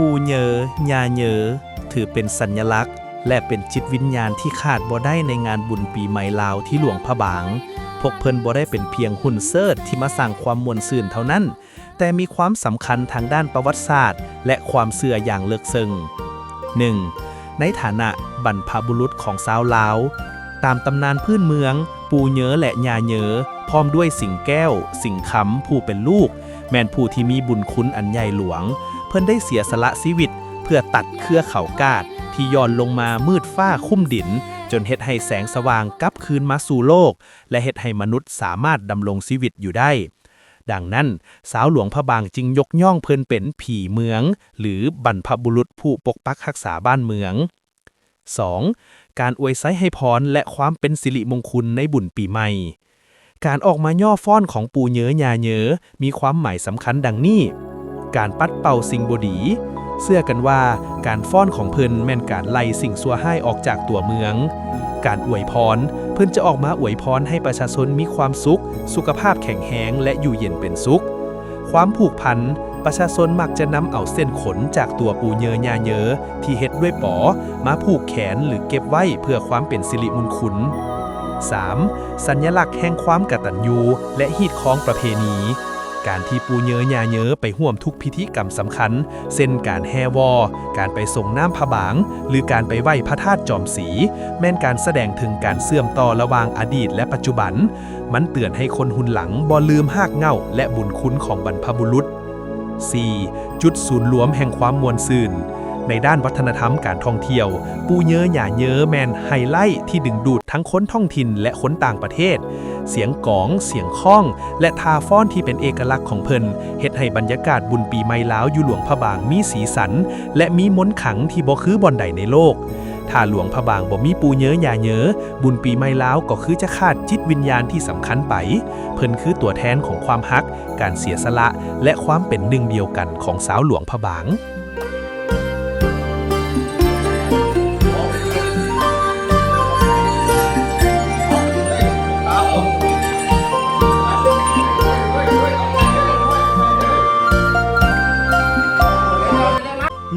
ปู่เหยอยาเหยอถือเป็นสัญลักษณ์และเป็นจิตวิญญาณที่ขาดบ่ได้ในงานบุญปีใหม่ลาวที่หลวงพระบางพวกเพิ่นบ่ได้เป็นเพียงหุ่นเสิร์ชที่มาสร้างความม่วนซื่นเท่านั้นแต่มีความสำคัญทางด้านประวัติศาสตร์และความเชื่ออย่างลึกซึ้ง 1. ในฐานะบรรพบุรุษของชาวลาวตามตำนานพื้นเมืองปู่เหยอและย่าเหยอพร้อมด้วยสิงแก้วสิงคำผู้เป็นลูกแม่นผู้ที่มีบุญคุณอันใหญ่หลวงเพิ่นได้เสียสละชีวิตเพื่อตัดเครือเขากาดที่ย้อนลงมามืดฟ้าคุ้มดินจนเฮ็ดให้แสงสว่างกลับคืนมาสู่โลกและเฮ็ดให้มนุษย์สามารถดำรงชีวิตอยู่ได้ดังนั้นสาวหลวงพระบางจึงยกย่องเพิ่นเป็นผีเมืองหรือบรรพบุรุษผู้ปกปักรักษาบ้านเมือง 2. การอวยไซให้พรและความเป็นสิริมงคลในบุญปีใหม่การออกมาย่อฟ้อนของปู่เหยอย่าเหยอมีความหมายสำคัญดังนี้การปัดเป่าสิ่งบ่ดีเชื่อกันว่าการฟ้อนของเพิ่นแม่นการไล่สิ่งชั่วร้ายออกจากตัวเมืองการอวยพรเพิ่นจะออกมาอวยพรให้ประชาชนมีความสุขสุขภาพแข็งแรงและอยู่เย็นเป็นสุขความผูกพันประชาชนมักจะนำเอาเส้นขนจากตัวปู่เหยอย่าเหยอที่เฮ็ดด้วยปอมาผูกแขนหรือเก็บไว้เพื่อความเป็นสิริมงคล 3. สัญลักษณ์แห่งความกตัญญูและฮีตคล้องประเพณีการที่ปู่เหยอย่าเหยอไปร่วมทุกพิธีกรรมสำคัญเช่นการแห่วอการไปส่งน้ำพระบางหรือการไปไหว้พระธาตุจอมศรีแม่นการแสดงถึงการเสื่อมต่อระหว่างอดีตและปัจจุบันมันเตือนให้คนหุ่นหลังบ่ลืมหากเหง้าและบุญคุณของบรรพบุรุษ 4. จุดศูนย์รวมแห่งความมวลซื่นในด้านวัฒนธรรมการท่องเที่ยวปู่เหยอย่าเหยอแมนไฮไลท์ที่ดึงดูดทั้งคนท้องถิ่นและคนต่างประเทศเสียงกองเสียงค้องและทาฟ้อนที่เป็นเอกลักษณ์ของเพิ่นเฮ็ดให้บรรยากาศบุญปีใหม่ลาวอยู่หลวงพระบางมีสีสันและมีมนต์ขลังที่บ่คือบ่อนใดในโลกถ้าหลวงพระบางบ่มีปู่เหยอย่าเหยอบุญปีใหม่ลาวก็คือจะขาดจิตวิญญาณที่สำคัญไปเพิ่นคือตัวแทนของความฮักการเสียสละและความเป็นหนึ่งเดียวกันของสาวหลวงพระบาง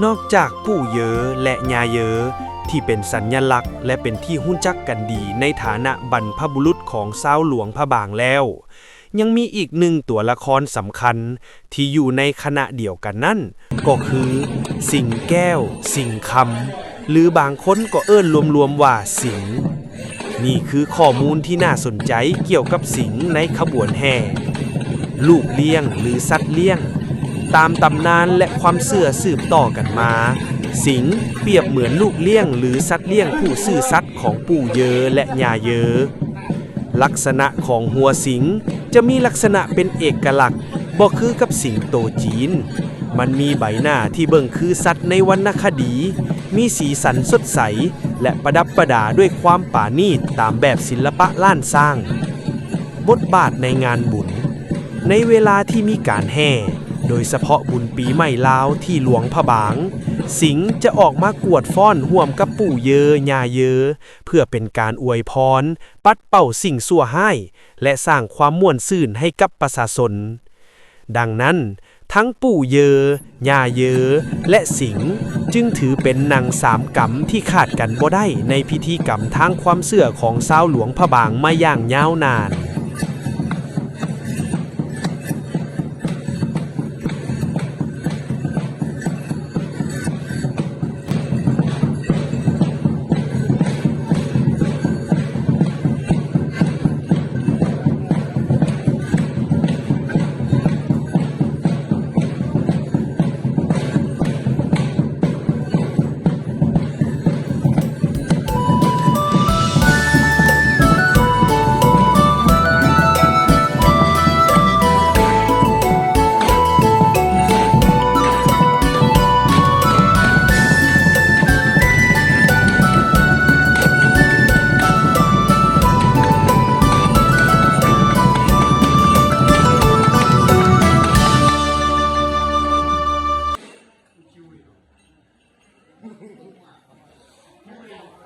นอกจากปู่เหยอและย่าเหยอที่เป็นสัญลักษณ์และเป็นที่รู้จักกันดีในฐานะบรรพบุรุษของชาวหลวงพระบางแล้วยังมีอีกหนึ่งตัวละครสำคัญที่อยู่ในคณะเดียวกันนั่นก็คือสิงแก้วสิงคำหรือบางคนก็เอิ้นรวมๆว่าสิงนี่คือข้อมูลที่น่าสนใจเกี่ยวกับสิงในขบวนแห่ลูกเลี้ยงหรือสัตว์เลี้ยงตามตำนานและความเชื่อสืบต่อกันมาสิงห์เปรียบเหมือนลูกเลี้ยงหรือสัตว์เลี้ยงผู้ซื่อสัตย์ของปู่เหยอและย่าเหยอลักษณะของหัวสิงห์จะมีลักษณะเป็นเอกลักษณ์บ่คือกับสิงโตจีนมันมีใบหน้าที่เบิ่งคือสัตว์ในวรรณคดีมีสีสันสดใสและประดับประดาด้วยความปราณีตตามแบบศิลปะล้านสร้างบทบาทในงานบุญในเวลาที่มีการแห่โดยเฉพาะบุญปีใหม่ลาวที่หลวงพระบางสิงห์จะออกมากวดฟ้อนร่วมกับปู่เหยอย่าเหยอเพื่อเป็นการอวยพรปัดเป่าสิ่งชั่วร้ายและสร้างความม่วนซื่นให้กับประชาชนดังนั้นทั้งปู่เหยอย่าเหยอและสิงห์จึงถือเป็นนางสามกรรมที่ขาดกันบ่ได้ในพิธีกรรมทางความเชื่อของชาวหลวงพระบางมาอย่างยาวนาน เ